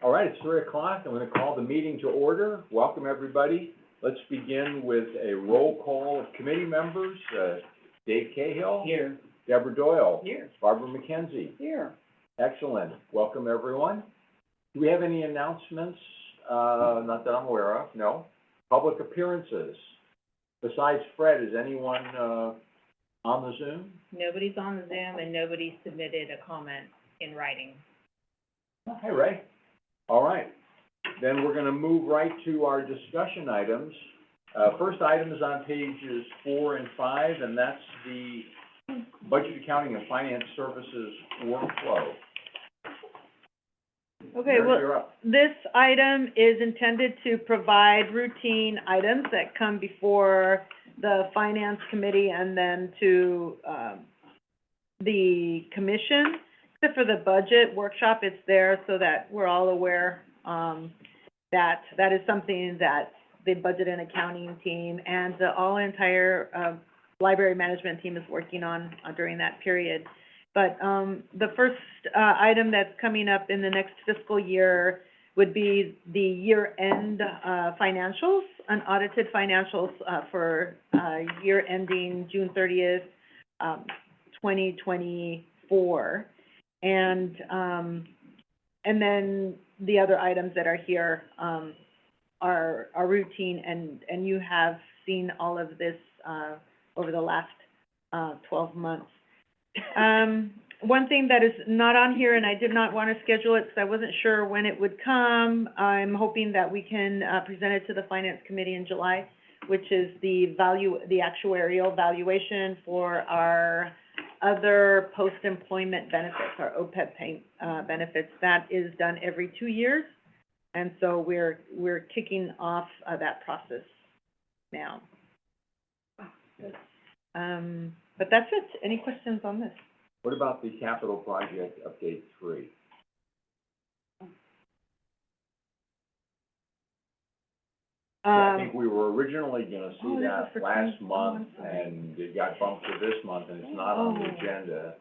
All right, it's 3 o'clock. I'm going to call the meeting to order. Welcome, everybody. Let's begin with a roll call of committee members. Dave Cahill. Here. Deborah Doyle. Here. Barbara McKenzie. Here. Excellent. Welcome, everyone. Do we have any announcements? Not that I'm aware of, no. Public appearances. Besides Fred, is anyone on the Zoom? Nobody's on the Zoom and nobody submitted a comment in writing. Oh, hey, Ray. All right. Then we're going to move right to our discussion items. First item is on pages 4 and 5, and that's the Budget Accounting and Finance Services workflow. Okay, well, this item is intended to provide routine items that come before the Finance Committee and then to, the Commission. Except for the budget workshop, it's there so that we're all aware, that is something that the Budget and Accounting team and the entire library management team is working on during that period. But the first item that's coming up in the next fiscal year would be the year-end financials, unaudited financials for year ending June 30th, 2024. And then the other items that are here are routine, and you have seen all of this over the last 12 months. One thing that is not on here, and I did not want to schedule it because I wasn't sure when it would come, I'm hoping that we can present it to the Finance Committee in July, which is the actuarial valuation for our other post-employment benefits, our OPEB benefits. That is done every 2 years, and so we're kicking off that process now. But that's it. Any questions on this? What about the capital project update 3? I think we were originally going to see that last month, and it got bumped to this month, and it's not on the agenda.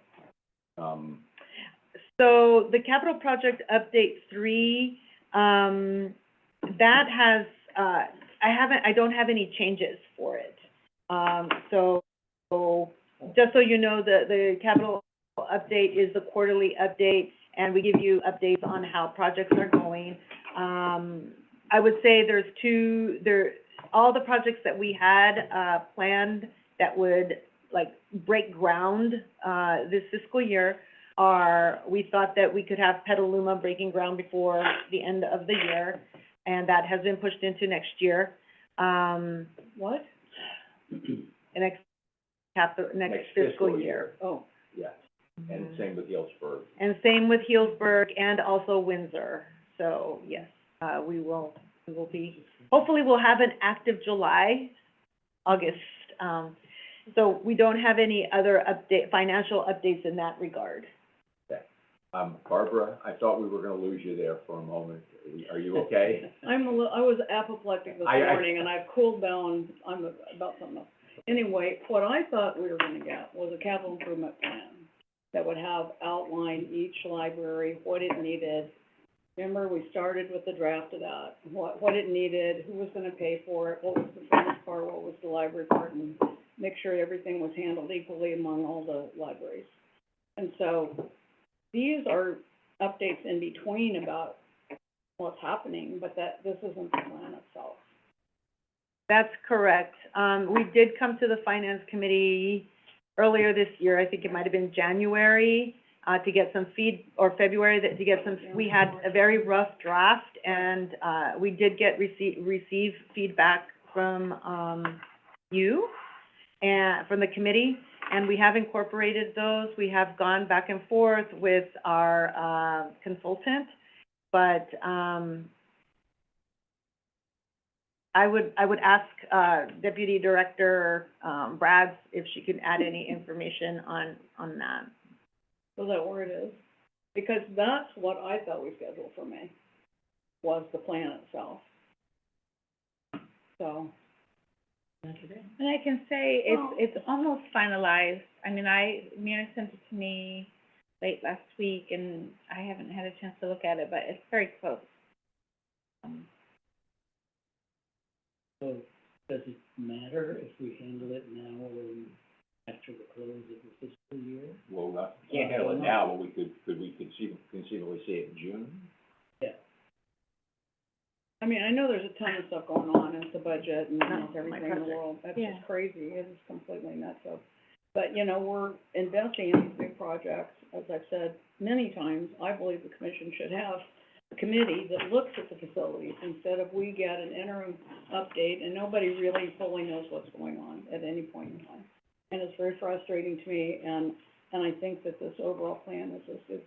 So the capital project update 3, that has, I don't have any changes for it. So just so you know, the capital update is the quarterly update, and we give you updates on how projects are going. I would say all the projects that we had planned that would break ground this fiscal year we thought that we could have Petaluma breaking ground before the end of the year, and that has been pushed into next year. What? Next fiscal year. Oh. Yes, and same with Healdsburg. And same with Healdsburg and also Windsor. So, yes, we will be, hopefully we'll have an active July, August. So we don't have any other financial updates in that regard. Okay. Barbara, I thought we were going to lose you there for a moment. Are you okay? I was apoplectic this morning, and I've cooled down. I'm about something else. Anyway, what I thought we were going to get was a capital improvement plan that would have outlined each library, what it needed. Remember, we started with the draft of that, what it needed, who was going to pay for it, what was the furnace part, what was the library part, and make sure everything was handled equally among all the libraries. And so these are updates in between about what's happening, but this isn't the plan itself. That's correct. We did come to the Finance Committee earlier this year, I think it might have been January, to get some February, to get some, we had a very rough draft, and we did receive feedback from you and from the committee, and we have incorporated those. We have gone back and forth with our consultant, but I would ask Deputy Director Braggs if she could add any information on that. So is that where it is? Because that's what I thought we scheduled for May, was the plan itself. So. And I can say it's almost finalized. I mean, Mira sent it to me late last week, and I haven't had a chance to look at it, but it's very close. So, does it matter if we handle it now or after the close of the fiscal year? Well, can't handle it now, but could we conceivably see it in June? Yeah. I mean, I know there's a ton of stuff going on, it's the budget and Not it's everything my in the project. world, that's Yeah. just crazy, it is completely nuts up. But, you know, we're investing in these big projects, as I've said many times, I believe the commission should have a committee that looks at the facilities instead of we get an interim update and nobody really fully knows what's going on at any point in time. And it's very frustrating to me, and I think that this overall plan is just,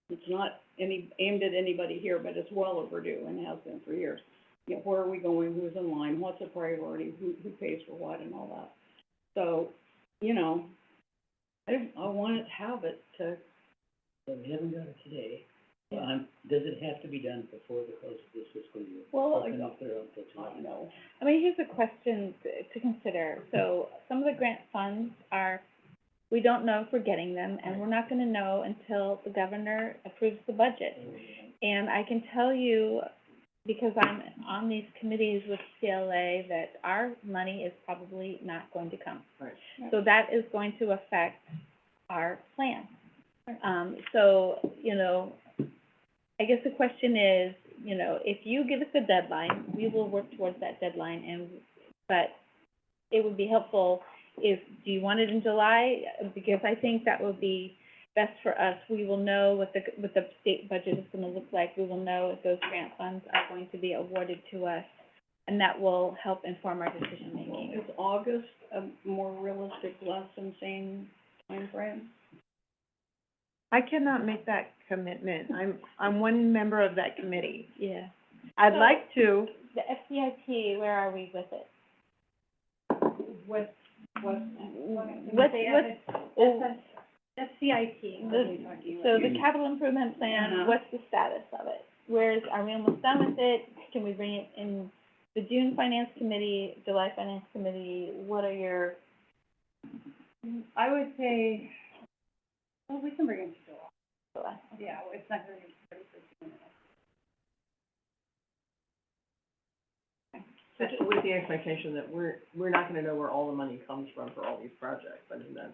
it's not aimed at anybody here, but it's well overdue and has been for years. You know, where are we going, who's in line, what's a priority, who pays for what and all that. So, you know, I wanted to have it to, So we haven't got it today. Yeah. Does it have to be done before the close of this fiscal year? well, Or can we put it on till I July? know. I mean, here's a question to consider. So some of the grant funds we don't know if we're getting them, and we're not gonna know until the governor approves the budget. And I can tell you, because I'm on these committees with CLA, that our money is probably not going to come. Right. So that is going to affect our plan. So, you know, I guess the question is, you know, if you give us a deadline, we will work towards that deadline, but it would be helpful do you want it in July? Because I think that would be best for us. We will know what the state budget is gonna look like. We will know if those grant funds are going to be awarded to us, and that will help inform our decision making. Is August a more realistic, less insane timeframe? I cannot make that commitment. I'm one member of that committee. Yeah. I'd like to. The FCIP, where are we with it? What, What's CIP, so the capital improvement plan, Uh-huh. what's the status of it? Are we almost done with it? Can we bring it in the June Finance Committee, July Finance Committee? What are your, I would say, well, we can bring it to July. July? Yeah, it's not gonna be ready for June. With the expectation that we're not gonna know where all the money comes from for all these projects, I mean, that's.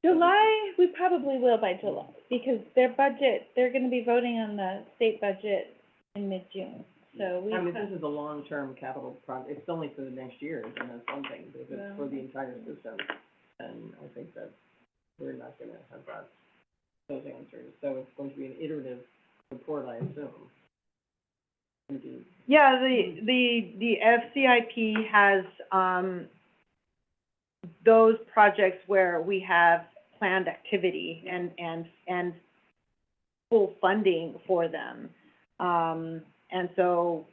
July, we probably will by July, because their budget, they're gonna be voting on the state budget in mid-June, so we. I mean, this is a long-term capital project, it's only for the next year, and that's one thing, but if it's for the entire system, then I think that we're not gonna have those answers, so it's going to be an iterative report, I assume. Yeah, the FCIP has, those projects where we have planned activity and full funding for them. And so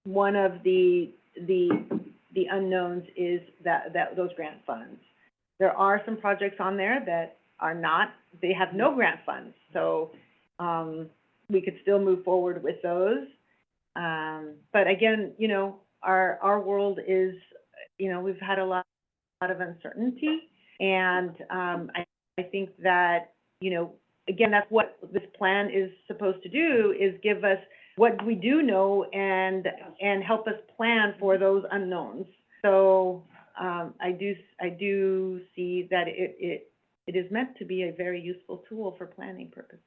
one of the unknowns is that those grant funds. There are some projects on there that are not, they have no grant funds, so, we could still move forward with those. But again, you know, our world is, you know, we've had a lot of uncertainty, and, I think that, you know, again, that's what this plan is supposed to do, is give us what we do know and help us plan for those unknowns. So, I do see that it is meant to be a very useful tool for planning purposes.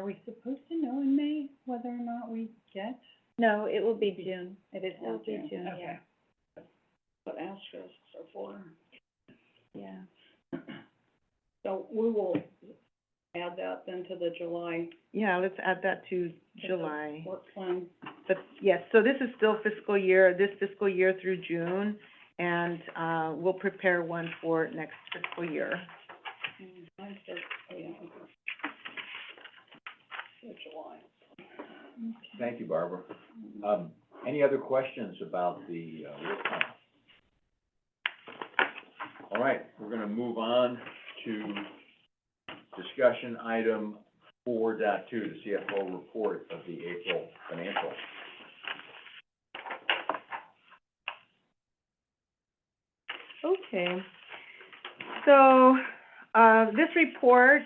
Are we supposed to know in May whether or not we get? No, it will be June. It is It will be June, yeah. What asterisks are for. Yeah. So we will add that then to the July Yeah, let's add that to July. work plan. But, yes, so this is still this fiscal year through June, and, we'll prepare one for next fiscal year. Mine says, oh, yeah, okay. July. Thank you, Barbara. Any other questions about the, work plan? All right, we're gonna move on to discussion item 4.2, the CFO report of the April financial. Okay, so, This report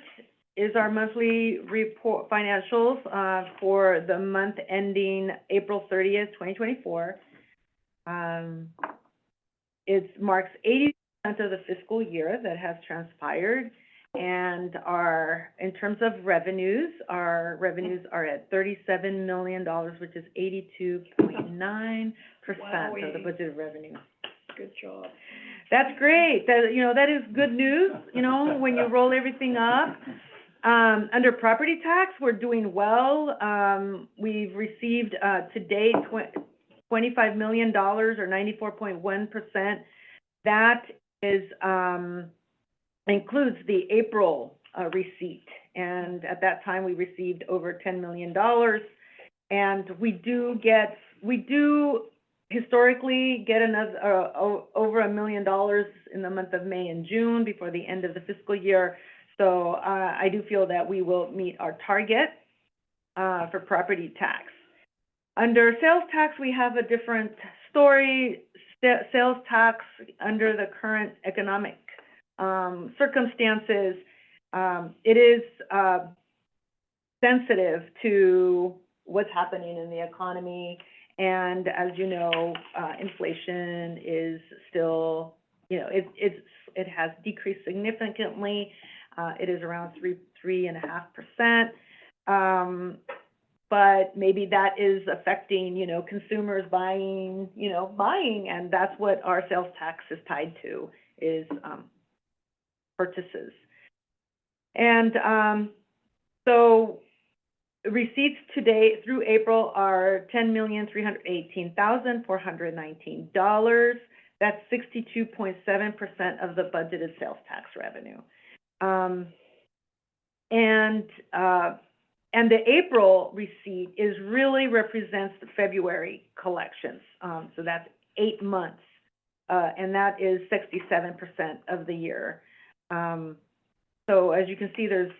is our monthly report, financials, for the month ending April 30th, 2024. It marks 80% of the fiscal year that has transpired, and in terms of revenues, our revenues are at $37 million, which is 82.9% of the budgeted revenue. Good job. That's great. That is good news, when you roll everything up. Under property tax, we're doing well. We've received, to date, $25 million, or 94.1%. That is, includes the April, receipt. And at that time, we received over $10 million. And we do historically get another, over $1 million in the month of May and June before the end of the fiscal year. So, I do feel that we will meet our target, for property tax. Under sales tax, we have a different story. Sales tax, under the current economic, circumstances, it is, sensitive to what's happening in the economy. And as you know, inflation is still, it has decreased significantly. It is around 3.5%. But maybe that is affecting, consumers buying, and that's what our sales tax is tied to, is, purchases. And, so receipts today through April are $10,318,419. That's 62.7% of the budgeted sales tax revenue. And the April receipt really represents the February collections. So that's 8 months, and that is 67% of the year. So as you can see, there's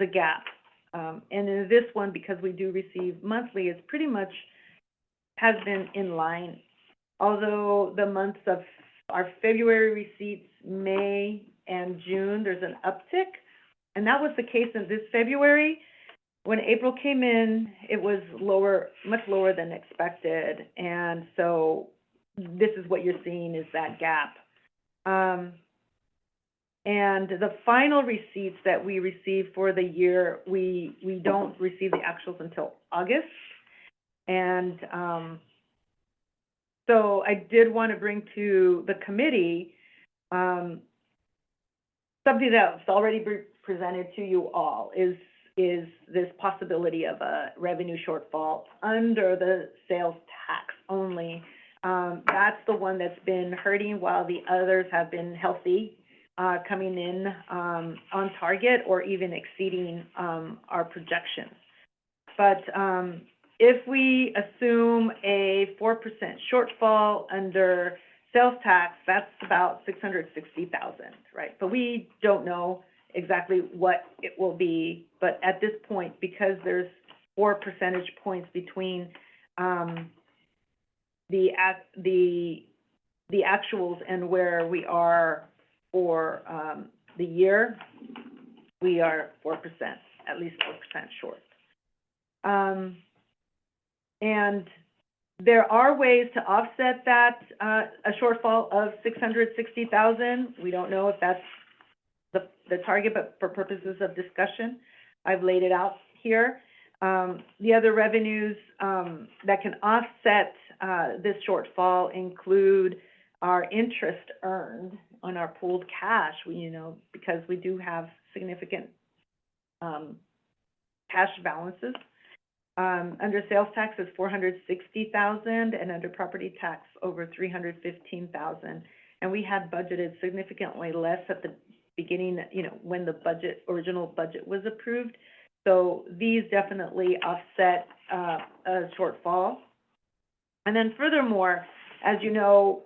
a gap. And in this one, because we do receive monthly, it's pretty much has been in line. Although the months of our February receipts, May and June, there's an uptick. And that was the case in this February. When April came in, it was lower, much lower than expected. And so this is what you're seeing, is that gap. And the final receipts that we receive for the year, we don't receive the actuals until August. And so I did want to bring to the committee something that's already presented to you all, is this possibility of a revenue shortfall under the sales tax only. That's the one that's been hurting, while the others have been healthy, coming in on target or even exceeding our projections. But if we assume a 4% shortfall under sales tax, that's about $660,000, right? But we don't know exactly what it will be. But at this point, because there's 4 percentage points between the actuals and where we are for the year, we are 4%, at least 4% short. And there are ways to offset that, a shortfall of $660,000. We don't know if that's the target, but for purposes of discussion, I've laid it out here. The other revenues that can offset this shortfall include our interest earned on our pooled cash. Because we do have significant cash balances. Under sales tax is $460,000, and under property tax over $315,000. And we had budgeted significantly less at the beginning, when the original budget was approved. So these definitely offset a shortfall. And then furthermore, as you know,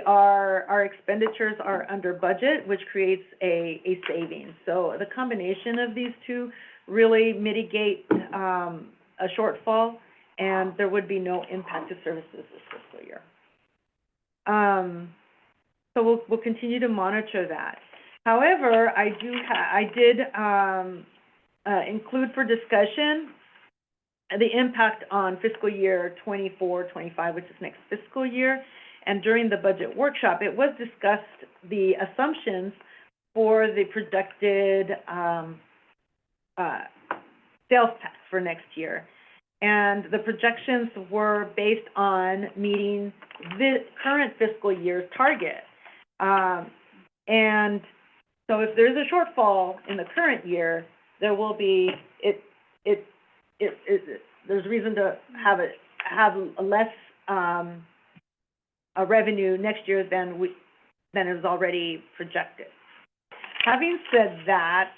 our expenditures are under budget, which creates a savings. So the combination of these two really mitigate a shortfall, and there would be no impact to services this fiscal year. So we'll continue to monitor that. However, I did, include for discussion the impact on fiscal year 24-25, which is next fiscal year. And during the budget workshop, it was discussed the assumptions for the projected, sales tax for next year. And the projections were based on meeting the current fiscal year's target. And so if there's a shortfall in the current year, there will be, there's reason to have a less, a revenue next year than is already projected. Having said that,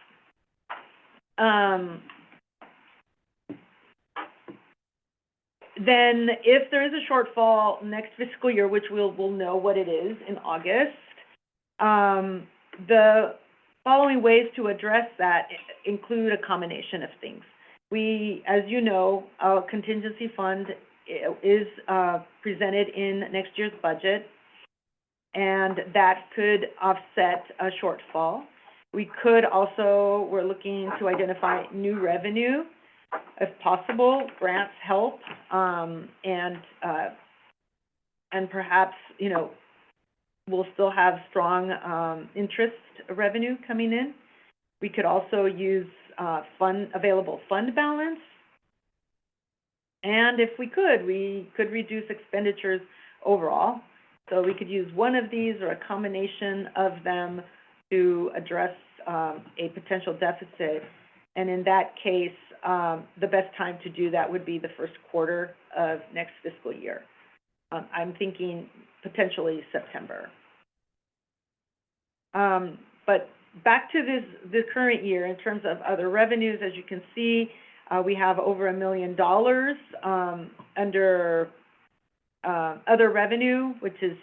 then if there is a shortfall next fiscal year, which we'll know what it is in August, the following ways to address that include a combination of things. We, as you know, our contingency fund is presented in next year's budget, and that could offset a shortfall. We could also, we're looking to identify new revenue, if possible, grants help, and perhaps, you know, we'll still have strong interest revenue coming in. We could also use available fund balance. And if we could reduce expenditures overall. So we could use one of these or a combination of them to address a potential deficit. And in that case, the best time to do that would be the first quarter of next fiscal year. I'm thinking potentially September. But back to the current year, in terms of other revenues, as you can see, we have over $1 million under other revenue, which is,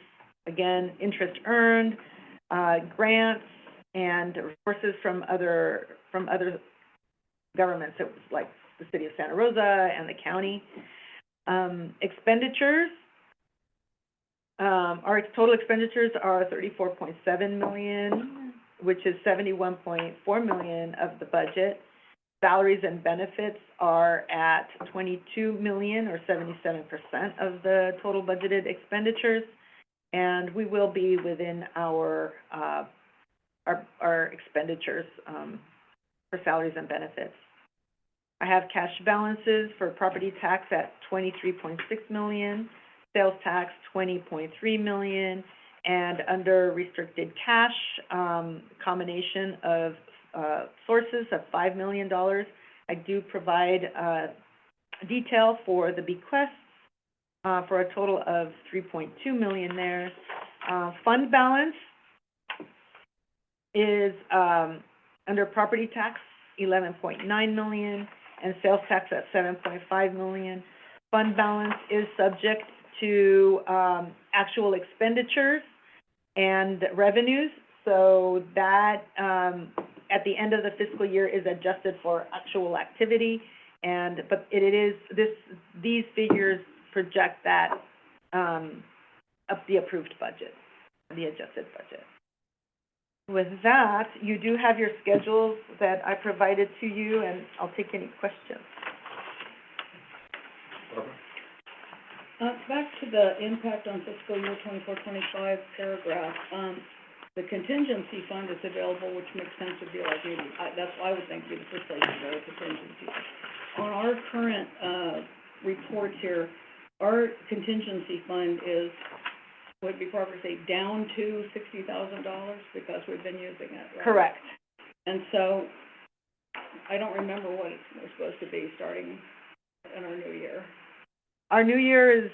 again, interest earned, grants, and resources from other governments, like the city of Santa Rosa and the county. Expenditures, our total expenditures are $34.7 million, which is $71.4 million of the budget. Salaries and benefits are at $22 million, or 77% of the total budgeted expenditures, and we will be within our expenditures for salaries and benefits. I have cash balances for property tax at $23.6 million, sales tax $20.3 million, and under restricted cash, combination of sources of $5 million. I do provide detail for the bequests for a total of $3.2 million there. Fund balance is under property tax $11.9 million and sales tax at $7.5 million. Fund balance is subject to actual expenditures and revenues, so that at the end of the fiscal year is adjusted for actual activity, but these figures project that of the approved budget, the adjusted budget. With that, you do have your schedules that I provided to you, and I'll take any questions. Back to the impact on fiscal year 24-25 paragraph, the contingency fund is available, which makes sense to be like, that's why I would think be the first place to go, contingency. On our current, reports here, our contingency fund would be proper to say, down to $60,000 because we've been using it, right? Correct. And so, I don't remember what we're supposed to be starting in our new year. Our new year is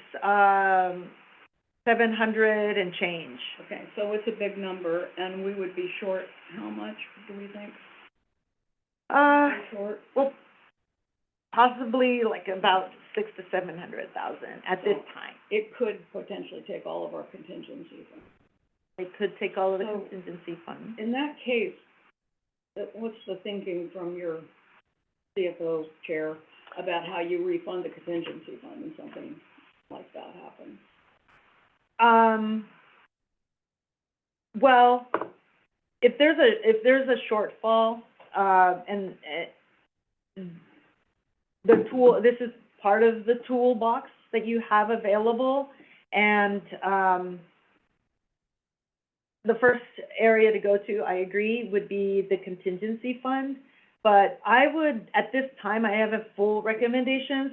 700 and change. Okay, so it's a big number, and we would be short how much, do we think? Short? Well, possibly like about 600,000 to 700,000 at this time. It could potentially take all of our contingency funds. It could take all of the contingency funds. In that case, what's the thinking from your CFO chair about how you refund the contingency fund when something like that happens? Well, if there's a shortfall, and, the tool, this is part of the toolbox that you have available, and, the first area to go to, I agree, would be the contingency fund. But I would, at this time, I haven't full recommendations,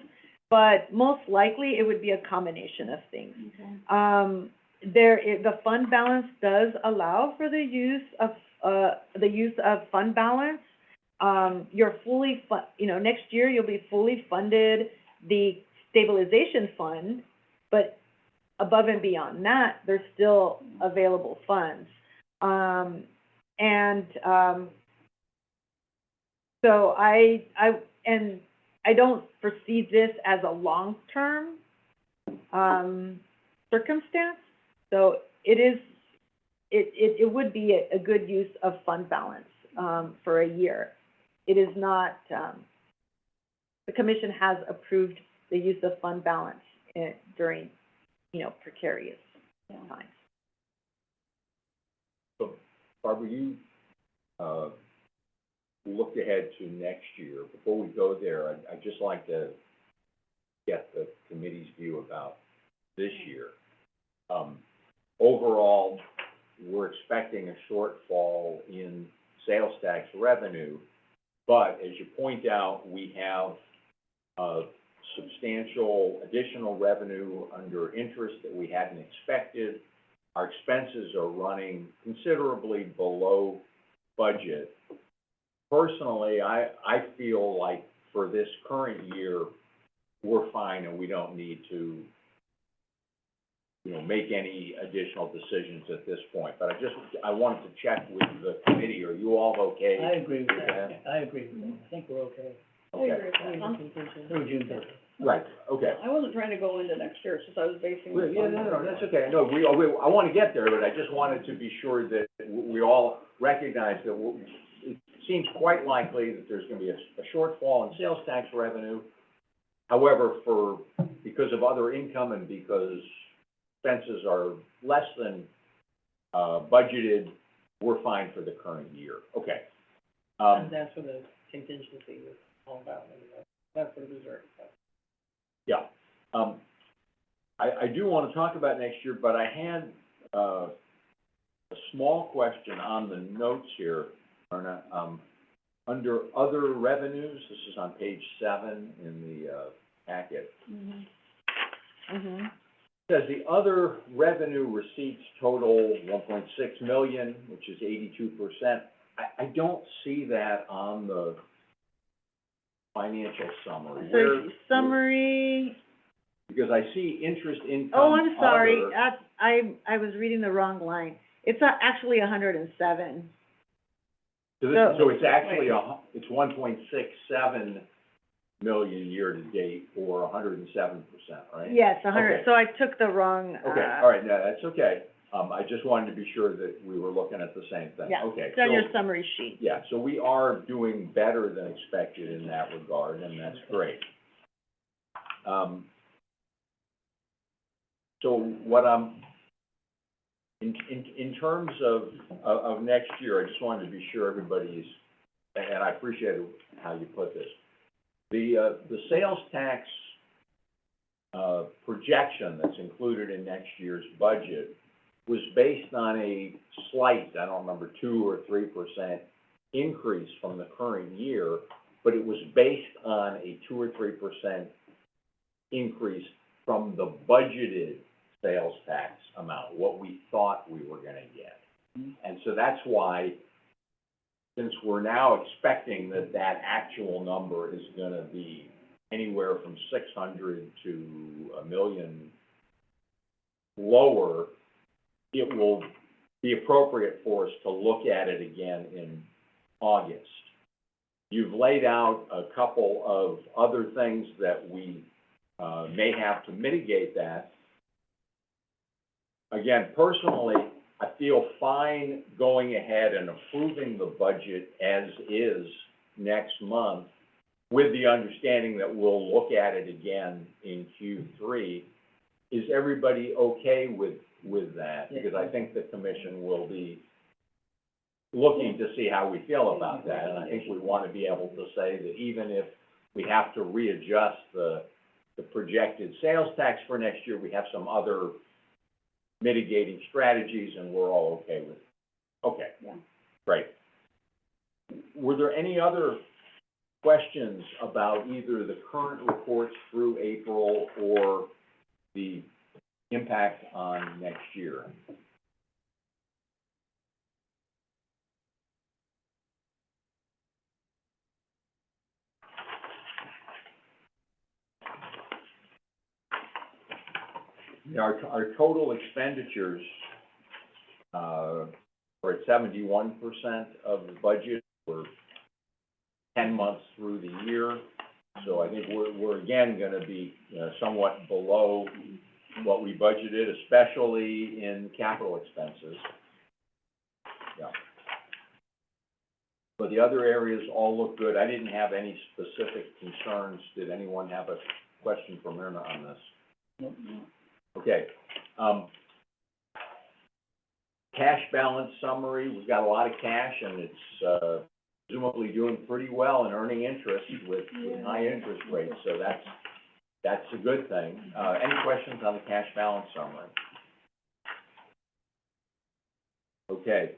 but most likely it would be a combination of things. Okay. The fund balance does allow for the use of fund balance. You're fully next year you'll be fully funded the stabilization fund, but above and beyond that, there's still available funds. So I don't foresee this as a long-term, circumstance. So it would be a good use of fund balance, for a year. It is not, the commission has approved the use of fund balance during, precarious times. So, Barbara, you, looked ahead to next year. Before we go there, I'd just like to get the committee's view about this year. Overall, we're expecting a shortfall in sales tax revenue, but as you point out, we have substantial additional revenue under interest that we hadn't expected. Our expenses are running considerably below budget. Personally, I feel like for this current year, we're fine and we don't need to, make any additional decisions at this point. But I wanted to check with the committee. Are you all okay? I agree with that. I agree with that. I think we're okay. I agree with that. Through June 30th. Right, okay. I wasn't trying to go into next year, it's just I was basing Well, it yeah, on. no, that's okay. No, I want to get there, but I just wanted to be sure that we all recognize that it seems quite likely that there's going to be a shortfall in sales tax revenue. However, because of other income and because expenses are less than budgeted, we're fine for the current year. Okay. And that's what the contingency was all about, anyway. That's what the reserve is. Yeah. I do want to talk about next year, but I had a small question on the notes here, Erna. Under other revenues, this is on page 7 in the packet. Mm-hmm. It says the other revenue receipts total 1.6 million, which is 82%. I don't see that on the financial summary. So summary, Because I see interest income. oh, I'm sorry, other. I was reading the wrong line. It's actually 107. So it's actually it's 1.67 million year-to-date, or 107%, right? Yes, 100, Okay. so I took the wrong, Okay, all right, no, that's okay. I just wanted to be sure that we were looking at the same thing. yeah, Okay, it's on your so, summary sheet. yeah, so we are doing better than expected in that regard, and that's great. So what in terms of next year, I just wanted to be sure everybody's, and I appreciate how you put this. The sales tax, projection that's included in next year's budget was based on a slight, I don't remember, 2 or 3% increase from the current year, but it was based on a 2 or 3% increase from the budgeted sales tax amount, what we thought we were gonna get. And so that's why, since we're now expecting that actual number is gonna be anywhere from 600 to $1 million lower, it will be appropriate for us to look at it again in August. You've laid out a couple of other things that we may have to mitigate that. Again, personally, I feel fine going ahead and approving the budget as is next month, with the understanding that we'll look at it again in Q3. Is everybody okay with that? Yeah. Because I think the commission will be looking to see how we feel about that. And I think we want to be able to say that even if we have to readjust the projected sales tax for next year, we have some other mitigating strategies, and we're all okay with it. Okay. Yeah. Great. Were there any other questions about either the current reports through April or the impact on next year? Our total expenditures, are at 71% of the budget for 10 months through the year. So I think we're again gonna be, somewhat below what we budgeted, especially in capital expenses. Yeah. But the other areas all look good. I didn't have any specific concerns. Did anyone have a question for Myrna on this? Nope. Okay, cash balance summary, we've got a lot of cash, and it's, presumably doing pretty well and earning interest with high interest rates, so that's a good thing. Any questions on the cash balance summary? Okay,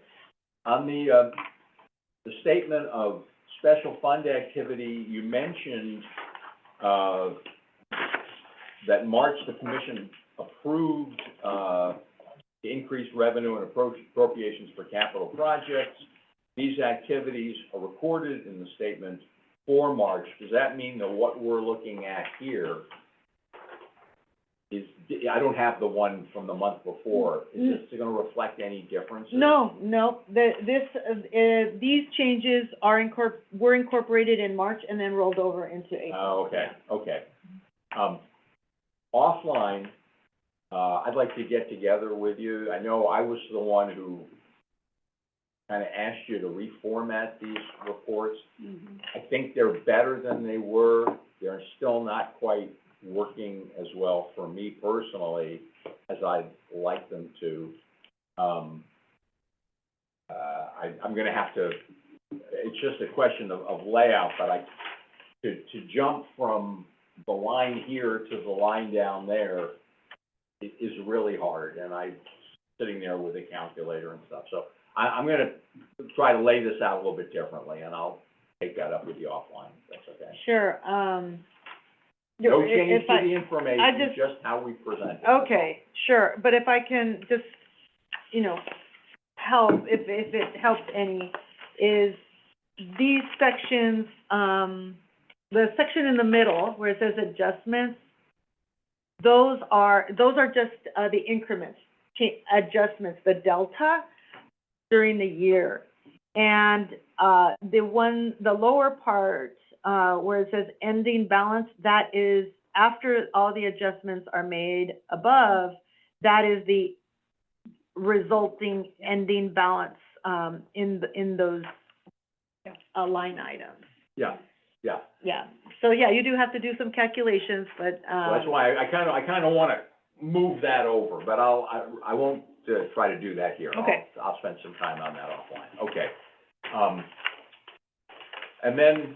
on the statement of special fund activity, you mentioned, that in March, the commission approved, increased revenue and appropriations for capital projects. These activities are recorded in the statement for March. Does that mean that what we're looking at here is, I don't have the one from the month before, is this gonna reflect any differences? No, these changes were incorporated in March and then rolled over into April. Oh, okay. Offline, I'd like to get together with you. I know I was the one who kind of asked you to reformat these reports. Mm-hmm. I think they're better than they were. They're still not quite working as well for me personally as I'd like them to. I'm gonna have to, it's just a question of layout, but to jump from the line here to the line down there is really hard, and I'm sitting there with a calculator and stuff. So I'm gonna try to lay this out a little bit differently, and I'll take that up with you offline, if that's okay. Sure, No change if to I- the information, I just- just how we present it. Okay, sure, but if I can just, help, if it helps any, is these sections, the section in the middle where it says adjustments, those are just, the increments, adjustments, the delta during the year. And, the lower part, where it says ending balance, that is, after all the adjustments are made above, that is the resulting ending balance, in those, line items. Yeah. Yeah, so yeah, you do have to do some calculations, but, Well, that's why I kinda wanna move that over, but I won't, try to do that here. Okay. I'll spend some time on that offline. Okay. And then,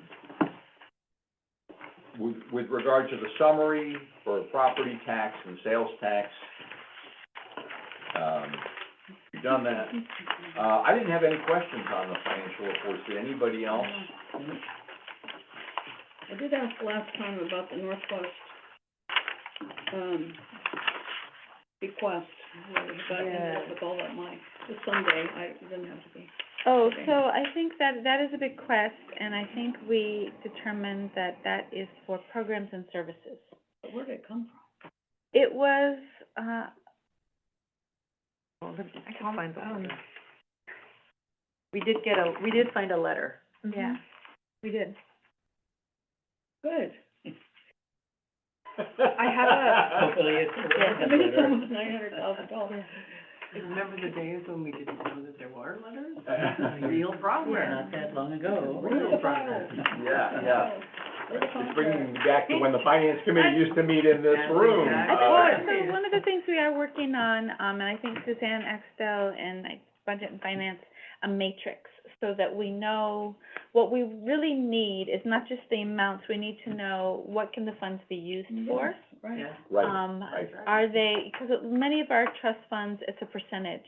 with regard to the summary for property tax and sales tax, we've done that. I didn't have any questions on the financial reports. Did anybody else? I did ask last time about the Northwest, bequest, but I ended up with all that money. Just someday, it didn't have to be. Oh, Okay. so I think that is a bequest, and I think we determined that is for programs and services. But where did it come from? It was, I can find the letter. We did find a letter. yeah, we did. Good. I have a- Hopefully it's a I think it's almost $900,000. Remember the days when we didn't know that there were letters? Real progress. Not that long ago. Real progress. Yeah. Real It's bringing me back to when the finance committee used to meet in this That's room. exactly So one of the things we are working on, and I think Suzanne Axtell and Budget and Finance, a matrix so that we know what we really need is not just the amounts, we need to know what can the funds be used for. Right. Yeah. Right, Um, right. Are they, because many of our trust funds, it's a percentage,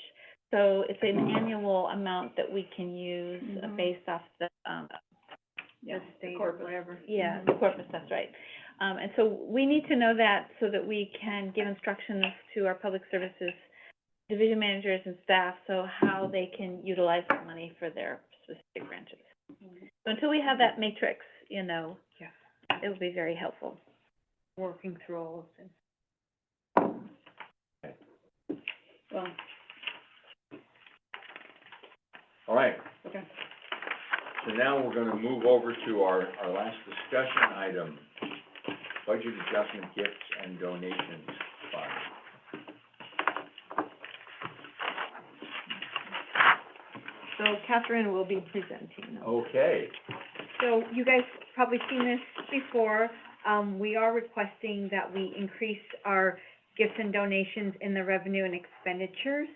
so it's an annual amount that we can use Mhm. based off the, Yeah, The state or corpus. whatever. yeah, the corpus, that's right. And so we need to know that so that we can give instructions to our public services division managers and staff, so how they can utilize that money for their specific branches. So until we have that matrix, you know, Yeah. it will be very helpful. Working through all of this. Well, All right, okay. so now we're gonna move over to our last discussion item, budget adjustment gifts and donations fund. So Catherine will be presenting. Okay, So you guys probably seen this before. We are requesting that we increase our gifts and donations in the revenue and expenditures.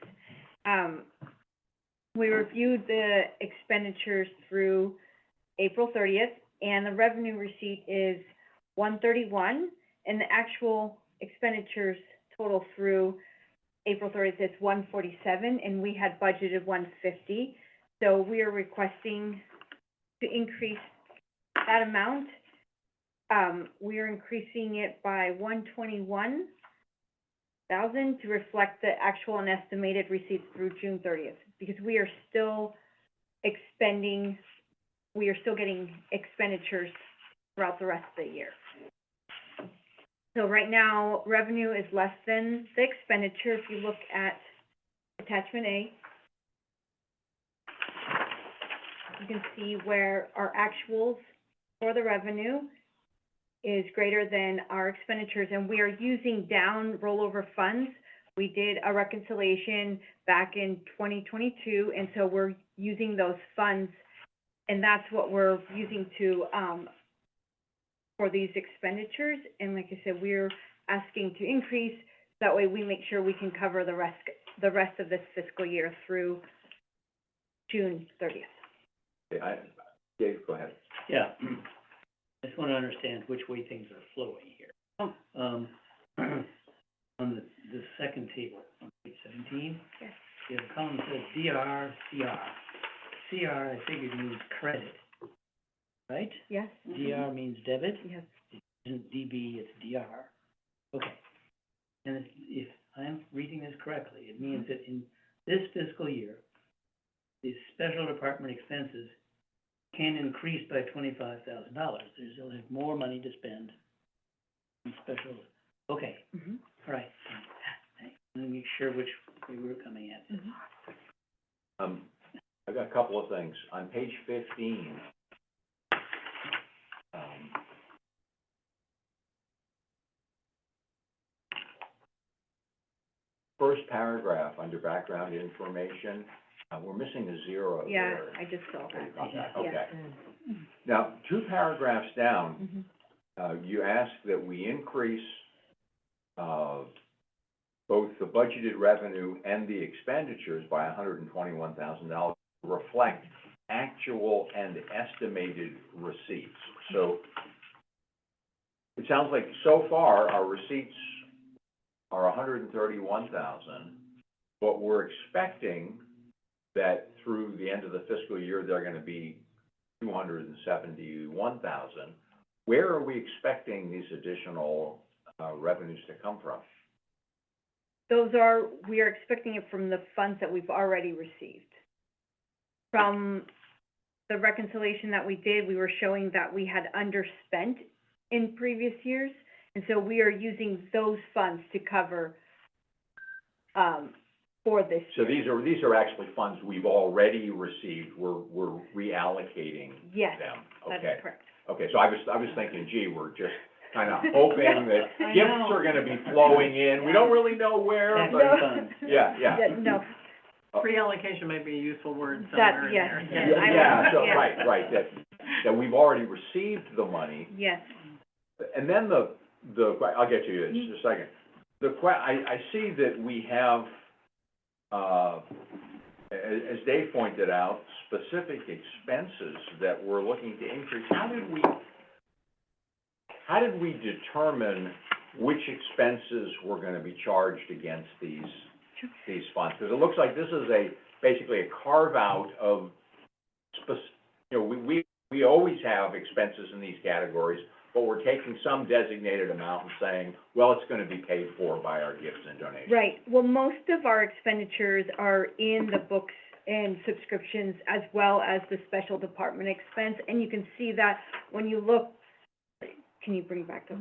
We reviewed the expenditures through April 30th, and the revenue receipt is 131, and the actual expenditures total through April 30th is 147, and we had budgeted 150. So we are requesting to increase that amount. We are increasing it by 121,000 to reflect the actual and estimated receipts through June 30th, because we are still getting expenditures throughout the rest of the year. So right now, revenue is less than the expenditure. If you look at attachment A, you can see where our actuals for the revenue is greater than our expenditures, and we are using down rollover funds. We did a reconciliation back in 2022, and so we're using those funds, and that's what we're using to, for these expenditures. And like I said, we're asking to increase, that way we make sure we can cover the rest of this fiscal year through June 30th. okay, Dave, go ahead. Yeah, I just wanna understand which way things are flowing here. On the second table, on page 17. Yes. You have a column that says DR, CR. CR, I figured means credit, right? Yes? DR means debit, Yes. it isn't DB, it's DR. Okay. And if I'm reading this correctly, it means that in this fiscal year, the special department expenses can increase by $25,000. There's more money to spend in special, okay, Mhm. all right. Let me make sure which way we're coming at this. I've got a couple of things. On page 15, first paragraph under background information, we're missing a zero Yeah, there. I just saw Okay, that. got that, Yeah. okay. Now, two paragraphs down, Mhm. you ask that we increase, both the budgeted revenue and the expenditures by $121,000 to reflect actual and estimated receipts. So it sounds like so far our receipts are $131,000, but we're expecting that through the end of the fiscal year, they're gonna be $271,000. Where are we expecting these additional, revenues to come from? We are expecting it from the funds that we've already received. From the reconciliation that we did, we were showing that we had underspent in previous years, and so we are using those funds to cover, for this So year. these are actually funds we've already received, we're reallocating Yes, them, that okay? is correct. Okay, so I was thinking, gee, we're just kind of hoping that I gifts know. are gonna be flowing in, we don't really know where, Tax but, refunds. yeah. No, Pre-allocation may be a useful word That- somewhere in yes, there. yes. I Yeah, would- so, yeah. right, that we've already received the money, yes, and then I'll get to you in just a second. I see that we have, as Dave pointed out, specific expenses that we're looking to increase. How did we determine which expenses were gonna be charged against these funds? Because it looks like this is basically a carve-out of we always have expenses in these categories, but we're taking some designated amount and saying, well, it's gonna be paid for by our gifts and donations. Right, well, most of our expenditures are in the books and subscriptions as well as the special department expense, and you can see that when you look, can you bring back the,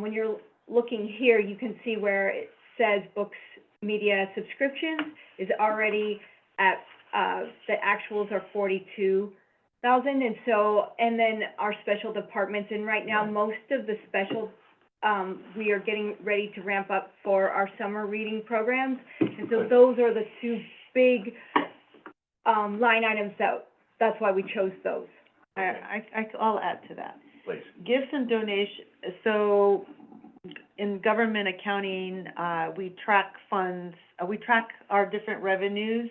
when you're looking here, you can see where it says books, media, subscriptions is already at, the actuals are 42,000, and so, and then our special departments, and right now, most of the special, we are getting ready to ramp up for our summer reading programs, and so those are the two big, line items that's why we chose those. I'll add to that. Please. Gifts and donations, so in government accounting, we track funds, we track our different revenues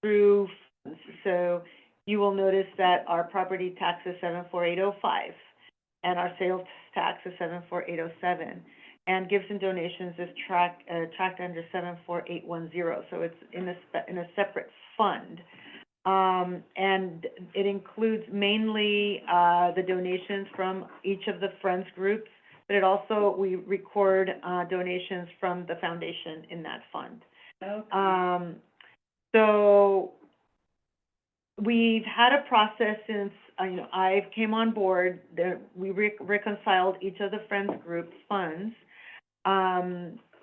through funds. So you will notice that our property tax is 74805, and our sales tax is 74807, and gifts and donations is tracked under 74810. So it's in a separate fund. And it includes mainly, the donations from each of the Friends groups, but it also, we record, donations from the foundation in that fund. Okay. So we've had a process since, I came on board, we reconciled each of the Friends group funds.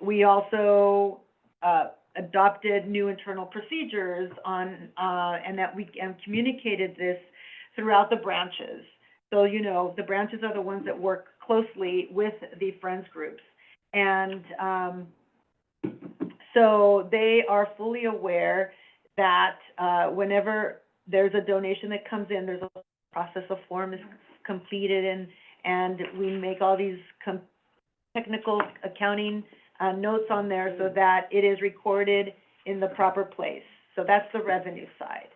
We also, adopted new internal procedures on, and communicated this throughout the branches. So, the branches are the ones that work closely with the Friends groups. And, so they are fully aware that, whenever there's a donation that comes in, there's a process, a form is completed, and we make all these technical accounting notes on there so that it is recorded in the proper place. So that's the revenue side.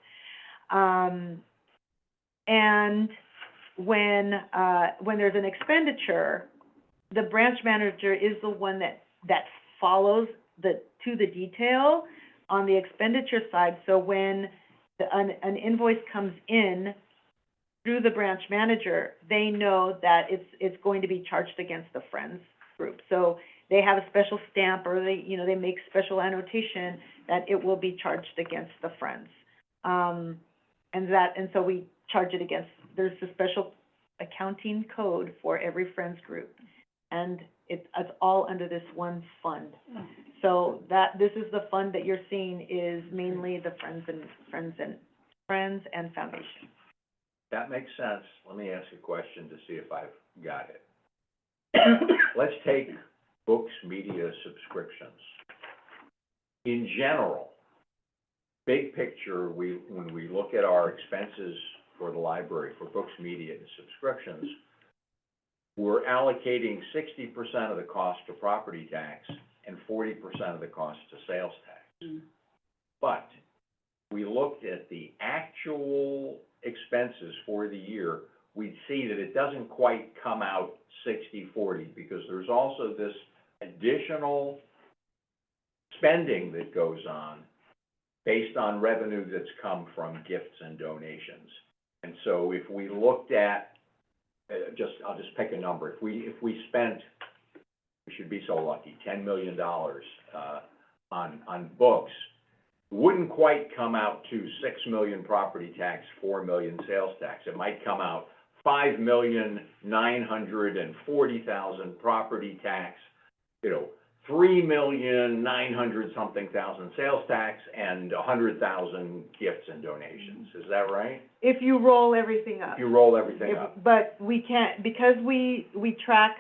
And when there's an expenditure, the branch manager is the one that follows to the detail on the expenditure side. So when an invoice comes in through the branch manager, they know that it's going to be charged against the Friends group. So they have a special stamp, or they make special annotation that it will be charged against the Friends. And so we charge it against, there's a special accounting code for every Friends group. And it's all under this one fund. So this is the fund that you're seeing is mainly the Friends and Foundation. That makes sense. Let me ask a question to see if I've got it. Let's take books, media, subscriptions. In general, big picture, when we look at our expenses for the library, for books, media, and subscriptions, we're allocating 60% of the cost to property tax and 40% of the cost to sales tax. But we looked at the actual expenses for the year, we'd see that it doesn't quite come out 60-40, because there's also this additional spending that goes on based on revenue that's come from gifts and donations. And so if we looked at, I'll just pick a number. If we spent, we should be so lucky, $10 million on books, it wouldn't quite come out to $6 million property tax, $4 million sales tax. It might come out $5,940,000 property tax, $3,900,000-something sales tax, and $100,000 gifts and donations. Is that right? If you roll everything up. If you roll everything up. But we can't, because we track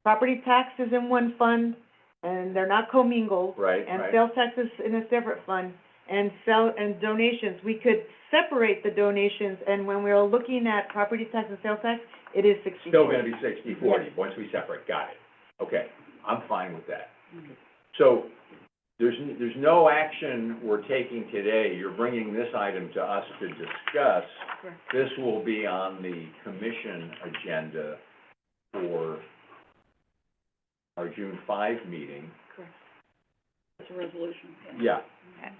property taxes in one fund, and they're not commingled. Right, And right. sales taxes in a separate fund, and donations, we could separate the donations, and when we're looking at property tax and sales tax, it is 60/40. Still gonna be 60-40, Yes. once we separate, got it. Okay, I'm fine with that. So, there's no action we're taking today. You're bringing this item to us to discuss. Correct. This will be on the commission agenda for our June 5 meeting. Correct. It's a resolution. Yeah.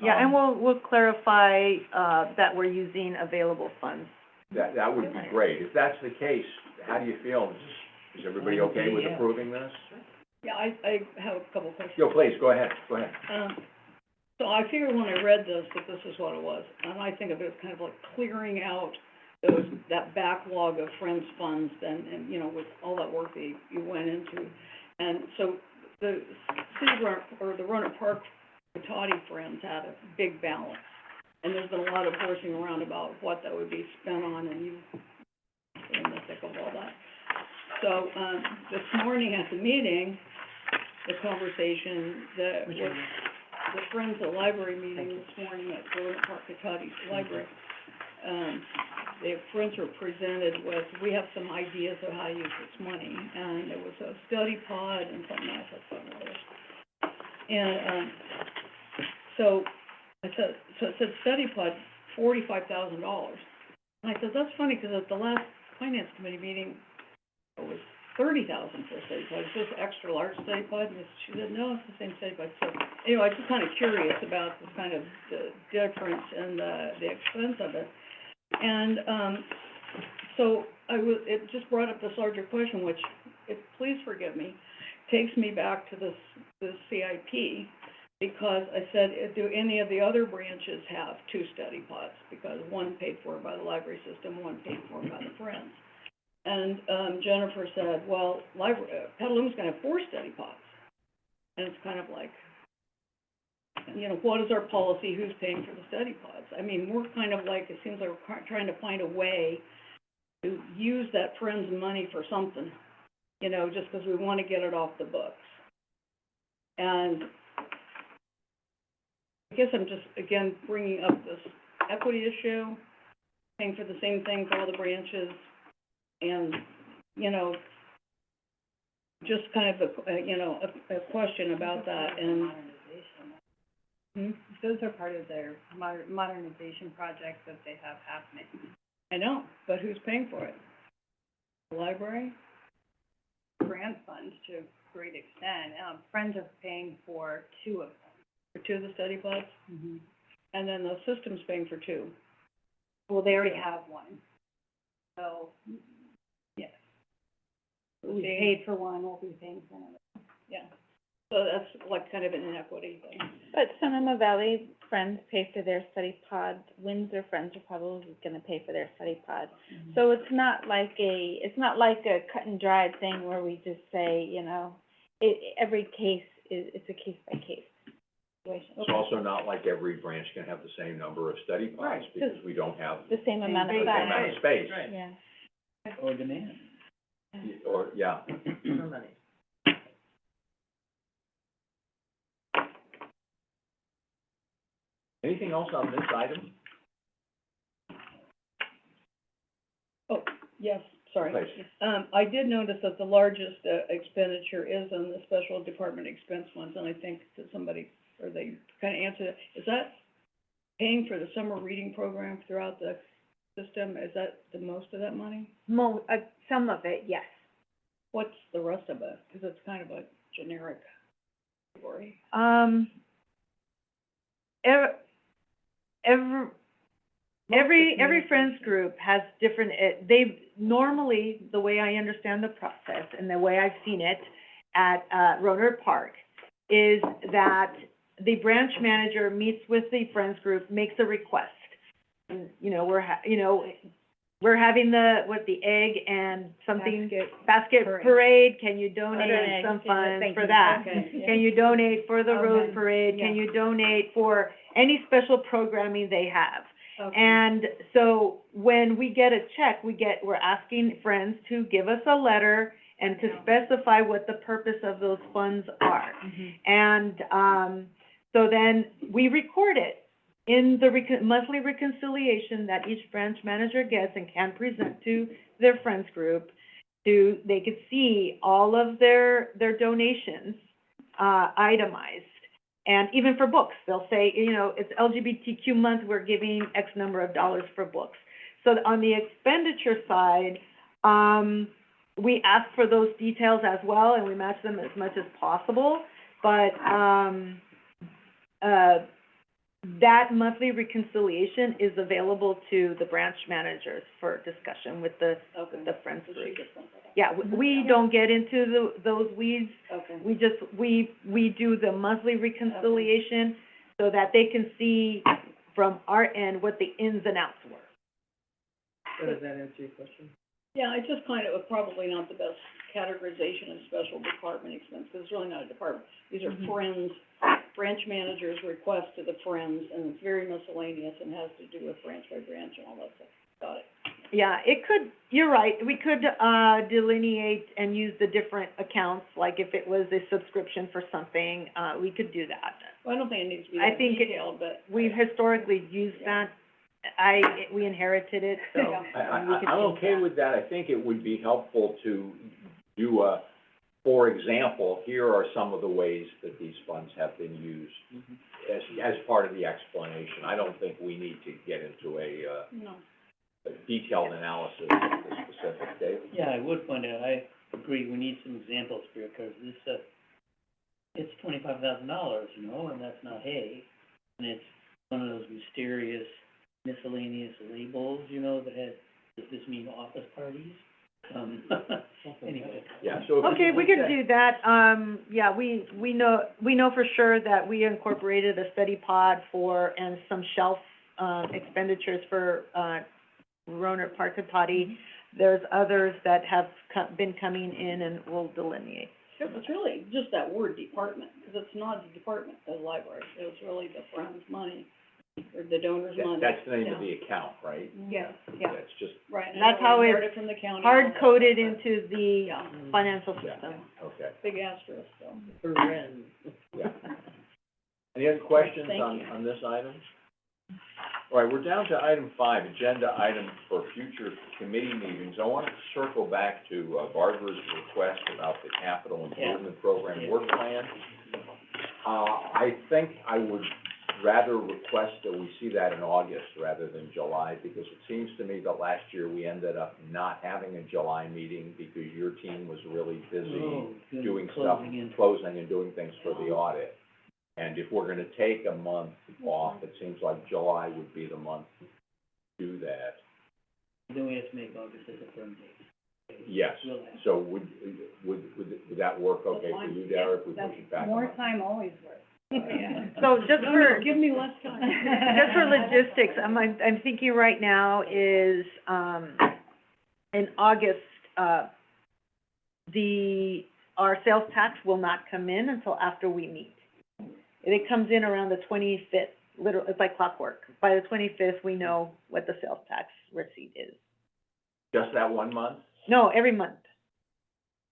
Yeah, and we'll clarify, that we're using available funds. That would be great. If that's the case, how do you feel? Is everybody okay with Yeah. approving this? Yeah, I have a couple questions. Yo, please, go ahead. So I figured when I read this, that this is what it was, and I think of it as kind of like clearing out that backlog of Friends funds and, you know, with all that work that you went into. And so the the Roanoke Park Toddy Friends had a big balance, and there's been a lot of horsing around about what that would be spent on, and you in the thick of all that. So, this morning at the meeting, the conversation that was the Friends at Library meeting this morning at the Roanoke Park Toddy Library, the Friends were presented with, we have some ideas of how to use this money, and there was a study pod and something else, I thought. And, so it said study pod, $45,000. And I said, that's funny, because at the last finance committee meeting, it was $30,000 for a study pod. Is this extra large study pod? And she said, no, it's the same study pod. So anyway, I was just kind of curious about this kind of the difference in the expense of it. And, so it just brought up this larger question, which, please forgive me, takes me back to this CIP, because I said, do any of the other branches have two study pods? Because one paid for by the library system, one paid for by the Friends. And, Jennifer said, well, Petalum's gonna have 4 study pods. And it's kind of like, you know, what is our policy, who's paying for the study pods? I mean, we're kind of like, it seems like we're trying to find a way to use that Friends money for something, you know, just because we want to get it off the books. And I guess I'm just, again, bringing up this equity issue, paying for the same thing for all the branches, and, you know, just kind of a question about that, and. Those are part of their modernization projects that they have happening. I know, but who's paying for it? The library? Grant funds to a great extent. Friends are paying for 2 of them. For 2 of the study pods? Mm-hmm. And then the system's paying for 2. Well, they already have one. So, yes. We paid for one, we'll be paying for another. Yeah. So that's like kind of an inequity thing. But Sonoma Valley Friends pay for their study pod, Windsor Friends are probably gonna pay for their study pod. So it's not like a cut and dried thing where we just say, you know, every case it's a case by case situation. It's also not like every branch can have the same number of study pods, Right. because we don't have The same amount of the same amount of space. Right. Yeah. Or demand. Or, yeah. For money. Anything else on this item? Oh, yes, sorry. Please. I did notice that the largest, expenditure is on the special department expense funds, and I think that somebody, or they kind of answered it. Is that paying for the summer reading program throughout the system? Is that the most of that money? Some of it, yes. What's the rest of it? Because it's kind of a generic category. Every Friends group has different, normally, the way I understand the process and the way I've seen it at, Roanoke Park, is that the branch manager meets with the Friends group, makes a request. And, we're having the egg and something, basket parade, can you donate some funds for that? Okay. Can you donate for the rose Okay. parade? Can Yeah. you donate for any special programming they have? Okay. And so when we get a check, we're asking Friends to give us a letter and to specify what the purpose of those funds are. And, so then we record it in the monthly reconciliation that each branch manager gets and can present to their Friends group. They could see all of their donations, itemized. And even for books, they'll say, you know, it's LGBTQ month, we're giving X number of dollars for books. So on the expenditure side, we ask for those details as well, and we match them as much as possible. But, that monthly reconciliation is available to the branch managers for discussion with the Friends So group. she gets something. Yeah, we don't get into those weeds. Okay. We just, we do the monthly reconciliation so that they can see from our end what the ins and outs were. So does that answer your question? Yeah, it's just kind of, probably not the best categorization of special department expense, because it's really not a department. These are Friends, branch managers' request to the Friends, and it's very miscellaneous and has to do with branch by branch and all that stuff. Got it. Yeah, it could, you're right, we could, delineate and use the different accounts, like if it was a subscription for something, we could do that. Well, I don't think it needs to be I that think it- detailed, but. We've historically used that, we inherited it, so we could I'm change okay that. with that. I think it would be helpful to do a, for example, here are some of the ways that these funds have been used as part of the explanation. I don't think we need to get into a No. detailed analysis of the specific data. Yeah, I would point out, I agree, we need some examples here, because this, it's $25,000, you know, and that's not hay. And it's one of those mysterious miscellaneous labels, you know, that has, does this mean office parties? Anyway. Yeah, so if Okay, we could do that, yeah, we know for sure that we incorporated a study pod and some shelf, expenditures for, Roner Park and Potty. There's others that have been coming in, and we'll delineate. Sure, it's really just that word department, because it's not the department of the library. It's really the Friends' money, or the donors' money. that's the name of the account, right? Yes, Yeah. It's just, right. and That's how we it's inherited from the county. Hard-coded into the Yeah. financial yeah, system. okay, Big asterisk, so. For Ren. yeah. Any other questions Thank you. on this item? All right, we're down to item 5, agenda item for future committee meetings. I want to circle back to Barbara's request about the capital improvement program work plan. I think I would rather request that we see that in August rather than July, because it seems to me that last year we ended up not having a July meeting because your team was really busy doing stuff, closing and doing things for the audit. And if we're gonna take a month off, it seems like July would be the month to do that. Then we have to make August as a firm date. Yes, We'll have- so would that work okay for you, Dara, if we push it back a month? time always works. So just No, for, no, give me less time. just for logistics, I'm thinking right now is, in August, our sales tax will not come in until after we meet. It comes in around the 25th, literally, it's like clockwork. By the 25th, we know what the sales tax receipt is. Just that 1 month? No, every month.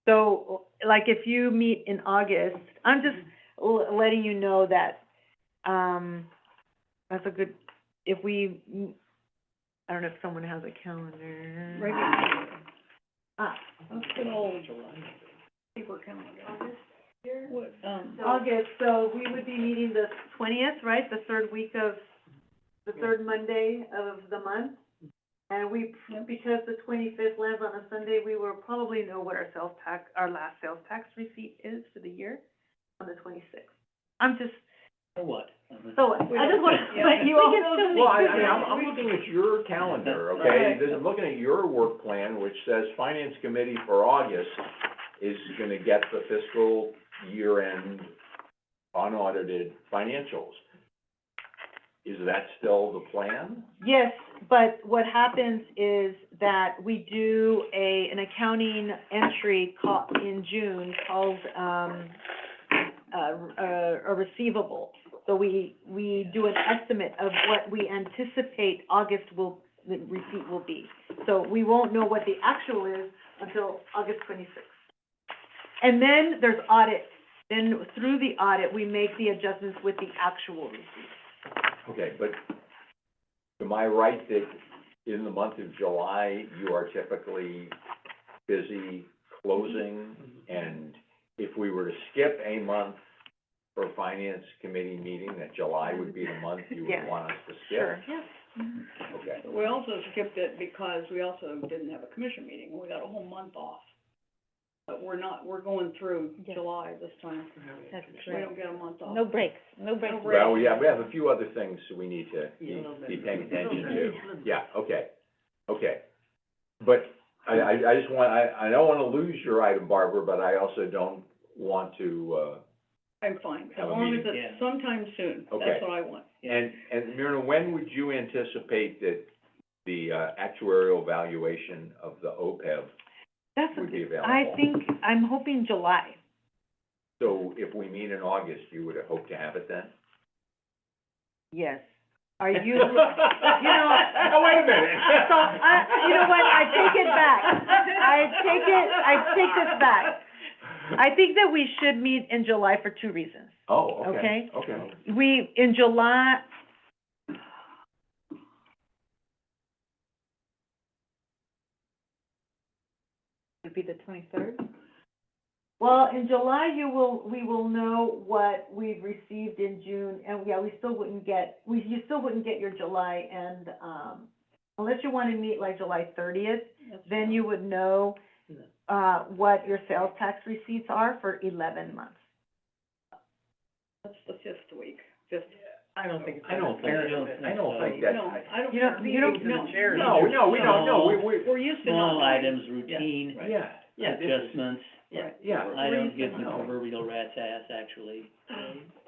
So, like, if you meet in August, I'm just letting you know that, that's a good, if we, I don't know if someone has a calendar. Regular. Ah, That's good old paper calendar. What, August, so we would be meeting the 20th, right, the third Monday of the month. And because the 25th lands on a Sunday, we will probably know what our last sales tax receipt is for the year on the 26th. Or what? So, I just want to let you all know. Well, I'm looking at your calendar, okay? I'm looking at your work plan, which says Finance Committee for August is gonna get the fiscal year-end unaudited financials. Is that still the plan? Yes, but what happens is that we do an accounting entry in June called, a receivable. So we do an estimate of what we anticipate the receipt will be. So we won't know what the actual is until August 26th. And then there's audit. Then through the audit, we make the adjustments with the actual receipt. Okay, but am I right that in the month of July, you are typically busy closing? And if we were to skip a month for a finance committee meeting, that July would be the month you would Yeah. want us to skip? Sure, yeah. Okay. We also skipped it because we also didn't have a commission meeting, we got a whole month off. But we're going through Yes. July this time, That's we correct. don't get a month off. No breaks, no breaks. No breaks. Well, yeah, we have a few other things we need to Yeah. be paying attention to. Yeah, okay, okay. But I just want, I don't wanna lose your item, Barbara, but I also don't want to, I'm fine, as Have a long as meeting. Yeah. it's sometime soon, Okay. that's what I want. and Myrna, when would you anticipate that the, actuarial valuation of the OPEB That's, would be available? I think, I'm hoping July. So if we meet in August, you would hope to have it then? Yes. Are you, You know. Oh, wait a minute. So, you know what, I take it back. I take this back. I think that we should meet in July for two reasons. Oh, okay, Okay. okay. In July, Would be the 23rd? well, in July, we will know what we've received in June, and yeah, you still wouldn't get your July, and, unless you wanna meet like July 30th, then you would know, what your sales tax receipts are for 11 months. That's the fifth week, fifth. I don't think it's. I don't think, I don't think No, that's, I don't. You don't- you don't- No, the chairs. no, we don't, no, We're used to not Small knowing. items, routine yeah, yeah, this is, adjustments. Right. yeah. I don't give the No. proverbial rat's ass, actually.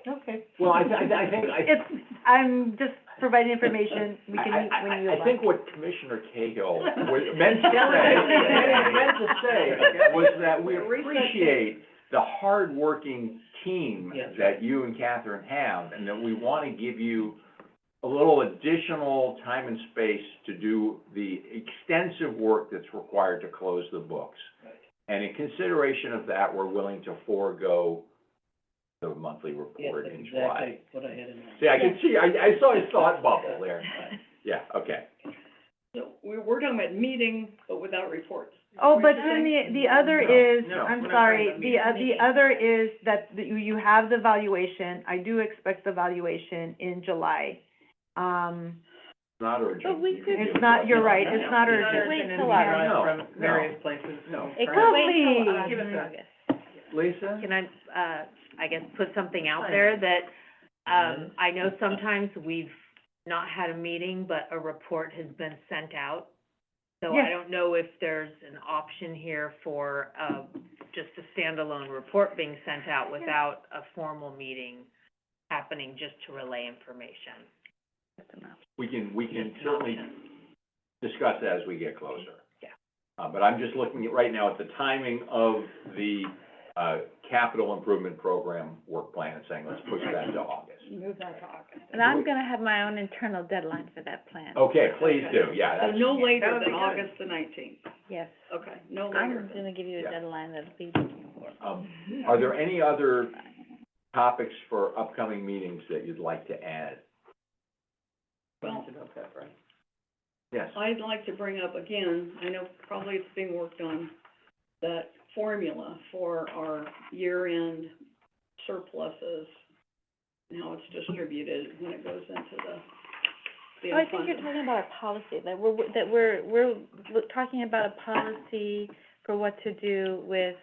Okay. Well, I think, I'm just providing information, we can meet when you like. I think what Commissioner Cahill meant to say was that we appreciate the hardworking team Yes. that you and Catherine have, and that we want to give you a little additional time and space to do the extensive work that's required to close the books. Right. And in consideration of that, we're willing to forego the monthly Yes, report that's in July. exactly what I had in mind. See, I can see, I saw his thought bubble there. Yeah, okay. So, we're talking about meeting, but without reports. Oh, but What you're then saying? the other No, is, no, I'm we're not sorry, talking about the other is that you have the valuation, I do expect the valuation in July. Not urgent. But we You could- can It's do not, it. you're right, No, it's no, not no. urgent. Wait And till we August. drive No, from no. various places, No. It Right. could wait till, Lovely. Give us a- August. Lisa? Can I, I guess, put something out there that, I know sometimes we've not had a meeting, but a report has been sent out. So Yes. I don't know if there's an option here for, just a standalone report being sent out without a formal meeting happening just to relay information. We can certainly discuss that as we get closer. Yeah. But I'm just looking at, right now, at the timing of the, capital improvement program work plan and saying, let's push that to August. Move that to August. And I'm gonna have my own internal deadline for that plan. Okay, please do, yeah, So that's, no that later would be than good. August the 19th. Yes. Okay, no I'm later than. gonna give you a Yeah. deadline that'll be before. are there any other topics for upcoming meetings that you'd like to add? Well, About that, right? Yes. I'd like to bring up again, I know probably it's being worked on, that formula for our year-end surpluses and how it's distributed when it goes into the Oh, I think you're unfunded. talking about a policy, that we're talking about a policy for what to do with,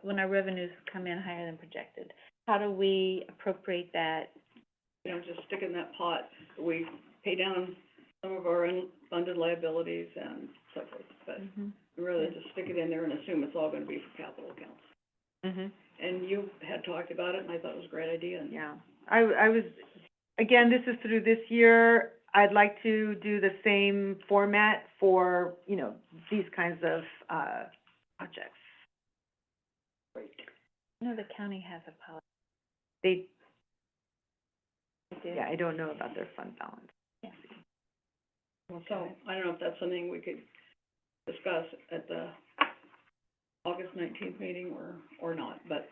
when our revenues come in higher than projected. How do we appropriate that? You know, just stick in that pot, we pay down some of our unfunded liabilities and so forth, but rather just stick it in there and assume it's all gonna be for capital accounts. And you had talked about it, and I thought it was a great idea, and Yeah, I was, again, this is through this year, I'd like to do the same format for, these kinds of, projects. You know, the county has a policy. They, do. yeah, I don't know about their fund balance. so I don't know if that's something we could discuss at the August 19th meeting or not, but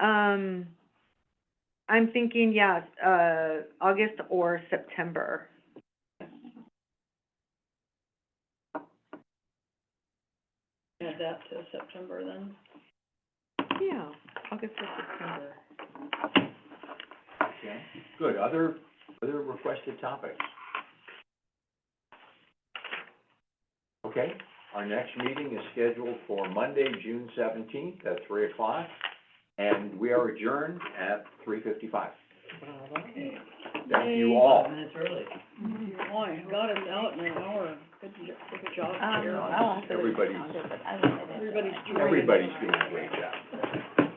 I'm thinking, yeah, August or September. add that to September then. Yeah, August or September. Okay, good. Other requested topics? Okay, our next meeting is scheduled for Monday, June 17th at 3 o'clock, and we are adjourned at 3:55. Okay. Thank you all. 5 minutes early. Boy, got us out in an hour. Good job, I Carol. don't have to Everybody's- respond to it, but I wanted it. Everybody's Everybody's doing a great job.